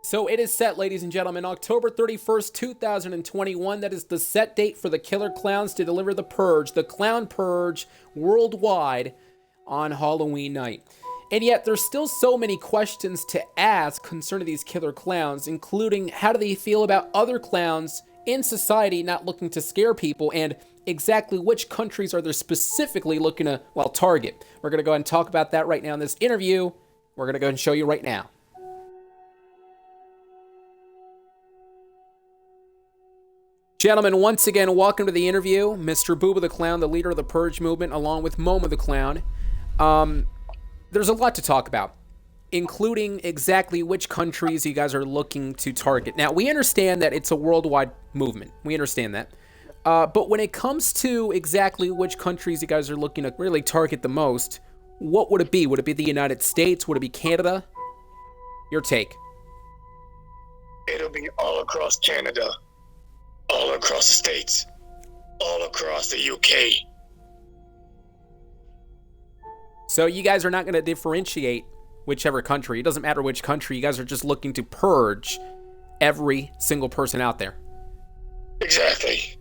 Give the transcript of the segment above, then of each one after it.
So it is set, ladies and gentlemen, October 31st, 2021. That is the set date for the Killer Clowns to deliver the Purge, the Clown Purge, worldwide on Halloween night. And yet there's still so many questions to ask concerning these killer clowns, including how do they feel about other clowns in society not looking to scare people, and exactly which countries are they specifically looking to, well, target. We're going to go ahead and talk about that right now in this interview. We're going to go ahead and show you right now. Gentlemen, once again, welcome to the interview. Mr. Booba the Clown, the leader of the Purge movement, along with Momo the Clown. There's a lot to talk about, including exactly which countries you guys are looking to target. Now, we understand that it's a worldwide movement. We understand that. But when it comes to exactly which countries you guys are looking to really target the most, what would it be? Would it be the United States? Would it be Canada? Your take. It'll be all across Canada, all across the States, all across the UK. So you guys are not going to differentiate whichever country. It doesn't matter which country. You guys are just looking to purge every single person out there. Exactly.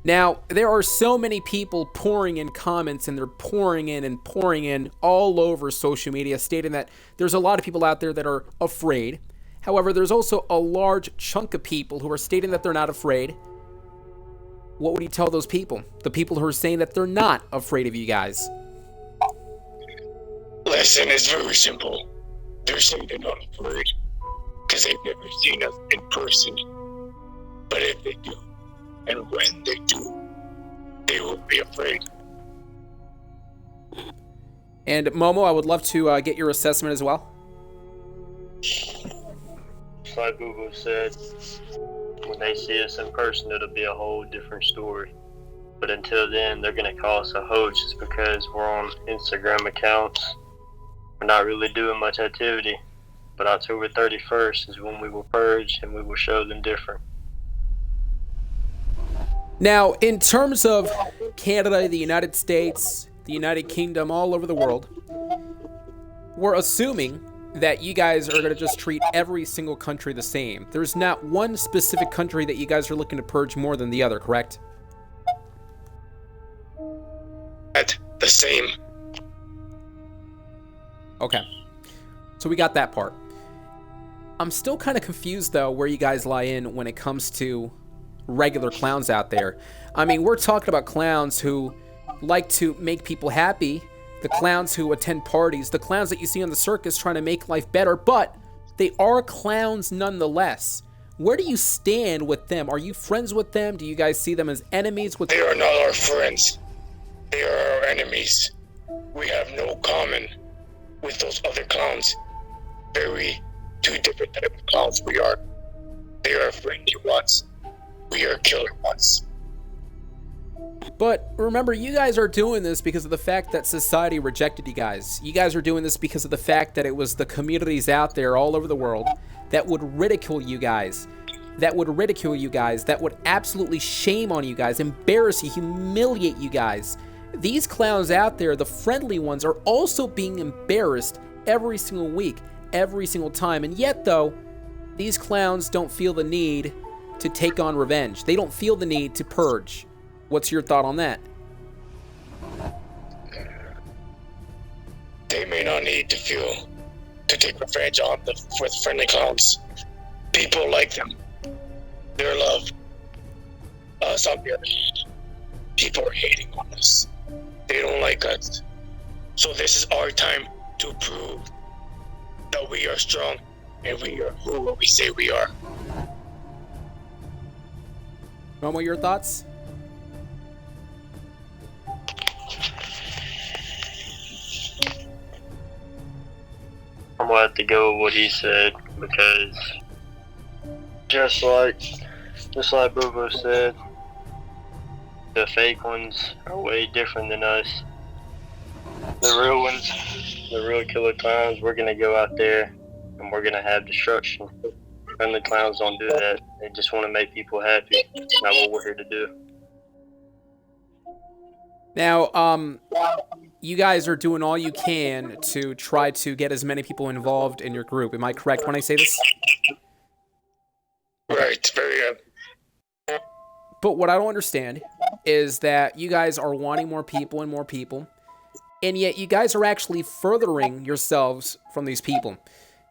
Now, there are so many people pouring in comments, and they're pouring in all over social media, stating that there's a lot of people out there that are afraid. However, there's also a large chunk of people who are stating that they're not afraid. What would you tell those people? The people who are saying that they're not afraid of you guys. Listen, it's very simple. They're saying they're not afraid because they've never seen us in person. But if they do, and when they do, they will be afraid. And Momo, I would love to get your assessment as well. Like Google said, when they see us in person, it'll be a whole different story. But until then, they're going to call us a hoax just because we're on Instagram accounts. We're not really doing much activity. But October 31st is when we will purge, and we will show them different. Now, in terms of Canada, the United States, the United Kingdom, all over the world, we're assuming that you guys are going to just treat every single country the same. There's not one specific country that you guys are looking to purge more than the other, correct? At the same. Okay. So we got that part. I'm still kind of confused, though, where you guys lie in when it comes to regular clowns out there. I mean, we're talking about clowns who like to make people happy, the clowns who attend parties, the clowns that you see on the circus trying to make life better, but they are clowns nonetheless. Where do you stand with them? Are you friends with them? Do you guys see them as enemies? They are not our friends. They are our enemies. We have no common with those other clowns. Two different types of clowns we are. They are friendly ones. We are killer ones. But remember, you guys are doing this because of the fact that society rejected you guys. You guys are doing this because of the fact that it was the communities out there all over the world that would ridicule you guys, that would absolutely shame on you guys, embarrass you, humiliate you guys. These clowns out there, the friendly ones, are also being embarrassed every single week, every single time. And yet, though, these clowns don't feel the need to take on revenge. They don't feel the need to purge. What's your thought on that? They may not need to take revenge with friendly clowns. People like them. They're loved. Us, on the other hand, people are hating on us. They don't like us. So this is our time to prove that we are strong and we are who we say we are. Momo, your thoughts? I'm going to have to go with what he said, because just like Bobo said, the fake ones are way different than us. The real ones, the real killer clowns, we're going to go out there and we're going to have destruction. Friendly clowns don't do that. They just want to make people happy. That's not what we're here to do. Now, you guys are doing all you can to try to get as many people involved in your group. Am I correct when I say this? Right, very good. But what I don't understand is that you guys are wanting more people, and yet you guys are actually furthering yourselves from these people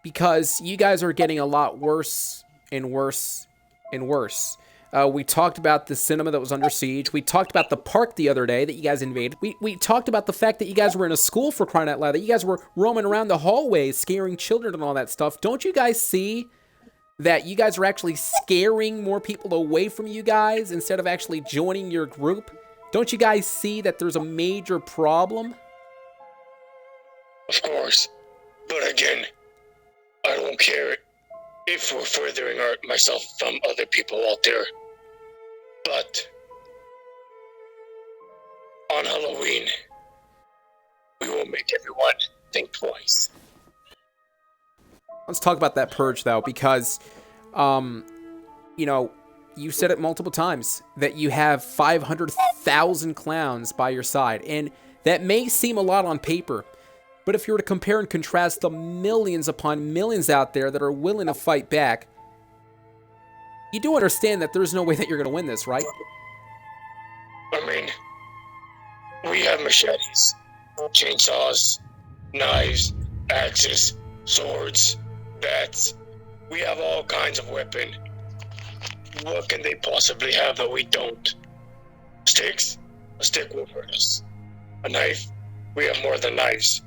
because you guys are getting a lot worse and worse and worse. We talked about the cinema that was under siege. We talked about the park the other day that you guys invaded. We talked about the fact that you guys were in a school, for crying out loud, that you guys were roaming around the hallways, scaring children and all that stuff. Don't you guys see that you guys are actually scaring more people away from you guys instead of actually joining your group? Don't you guys see that there's a major problem? Of course. But again, I don't care if we're furthering myself from other people out there. But on Halloween, we will make everyone think twice. Let's talk about that purge, though, because, you know, you said it multiple times that you have 500,000 clowns by your side, and that may seem a lot on paper, but if you were to compare and contrast the millions upon millions out there that are willing to fight back, you do understand that there's no way that you're going to win this, right? I mean, we have machetes, chainsaws, knives, axes, swords, bats. We have all kinds of weapons. What can they possibly have that we don't? Sticks? A stick will hurt us. A knife? We have more than knives.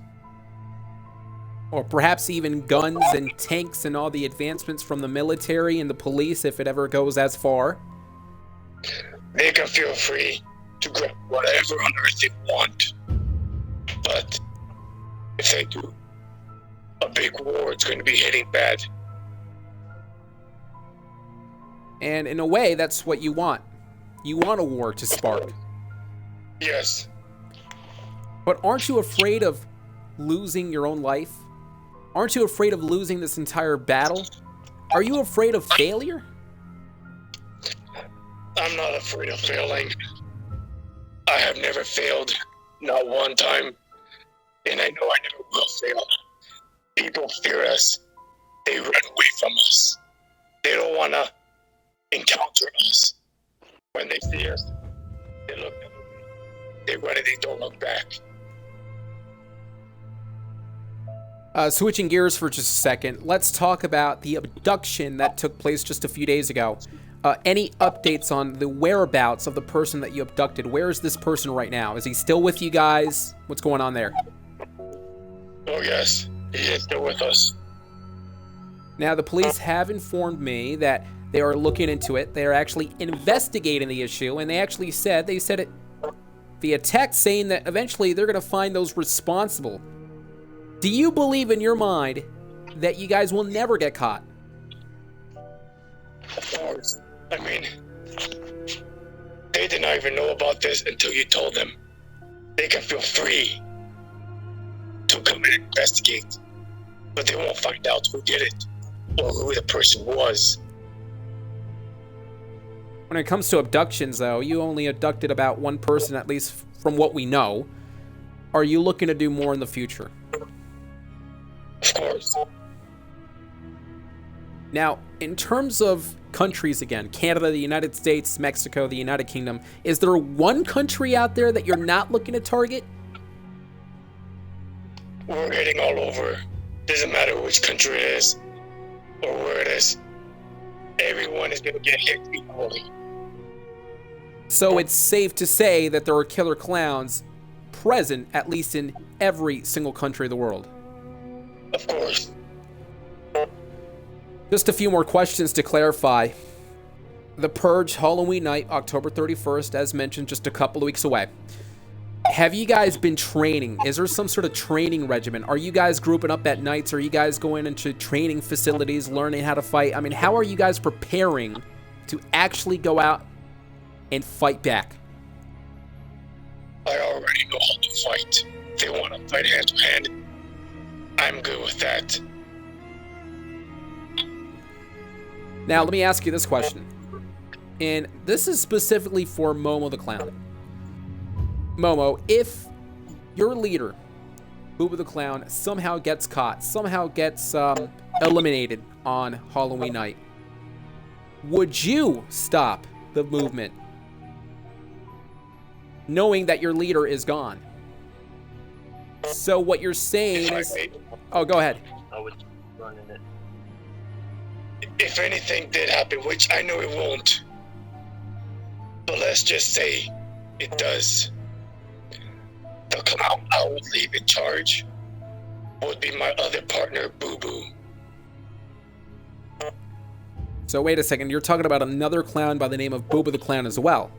Or perhaps even guns and tanks and all the advancements from the military and the police, if it ever goes as far. They can feel free to grab whatever on earth they want. But if they do, a big war is going to be hitting bad. And in a way, that's what you want. You want a war to spark. Yes. But aren't you afraid of losing your own life? Aren't you afraid of losing this entire battle? Are you afraid of failure? I'm not afraid of failing. I have never failed, not one time, and I know I never will fail. People fear us. They run away from us. They don't want to encounter us. When they see us, they look the other way. They run and they don't look back. Switching gears for just a second, let's talk about the abduction that took place just a few days ago. Any updates on the whereabouts of the person that you abducted? Where is this person right now? Is he still with you guys? What's going on there? Oh yes, he is still with us. Now, the police have informed me that they are looking into it. They are actually investigating the issue, and they said it via text, saying that eventually they're going to find those responsible. Do you believe in your mind that you guys will never get caught? Of course. I mean, they did not even know about this until you told them. They can feel free to come and investigate, but they won't find out who did it or who the person was. When it comes to abductions, though, you only abducted about one person, at least from what we know. Are you looking to do more in the future? Of course. Now, in terms of countries again, Canada, the United States, Mexico, the United Kingdom, is there one country out there that you're not looking to target? We're hitting all over. Doesn't matter which country it is or where it is. Everyone is going to get hit equally. So it's safe to say that there are killer clowns present, at least in every single country of the world. Of course. Just a few more questions to clarify. The Purge, Halloween night, October 31st, as mentioned, just a couple of weeks away. Have you guys been training? Is there some sort of training regimen? Are you guys grouping up at nights? Are you guys going into training facilities, learning how to fight? I mean, how are you guys preparing to actually go out and fight back? I already know how to fight. If they want to fight hand to hand, I'm good with that. Now, let me ask you this question. And this is specifically for Momo the Clown. Momo, if your leader, Boo Boo the Clown, somehow gets caught, somehow gets eliminated on Halloween night, would you stop the movement knowing that your leader is gone? So what you're saying is... Oh, go ahead. I would run in it. If anything did happen, which I know it won't, but let's just say it does, the clown I would leave in charge would be my other partner, Boo Boo. So wait a second, you're talking about another clown by the name of Boo Boo the Clown as well?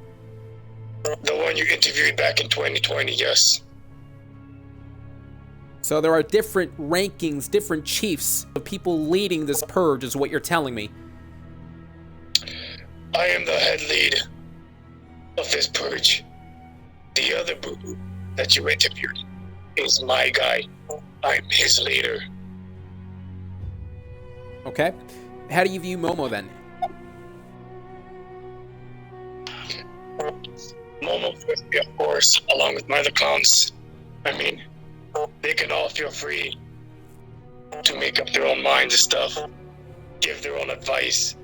The one you interviewed back in 2020, yes. So there are different rankings, different chiefs of people leading this purge, is what you're telling me. I am the head lead of this purge. The other Boo Boo that you interviewed is my guy. I'm his leader. Okay. How do you view Momo then? Momo's with me, of course, along with my other clowns. I mean, they can all feel free to make up their own minds and stuff, give their own advice.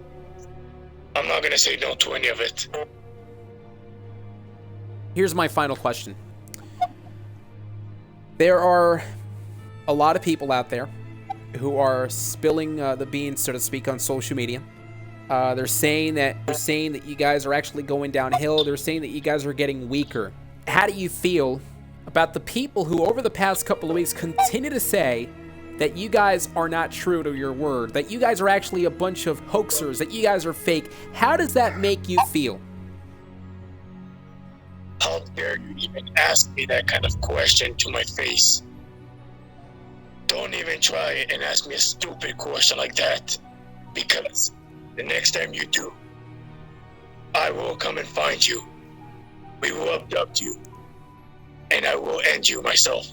I'm not gonna say no to any of it. Here's my final question. There are a lot of people out there who are spilling the beans, so to speak, on social media. They're saying that you guys are actually going downhill. They're saying that you guys are getting weaker. How do you feel about the people who over the past couple of weeks continue to say that you guys are not true to your word, that you guys are actually a bunch of hoaxers, that you guys are fake? How does that make you feel? How dare you even ask me that kind of question to my face? Don't even try and ask me a stupid question like that, because the next time you do, I will come and find you. We will abduct you, and I will end you myself.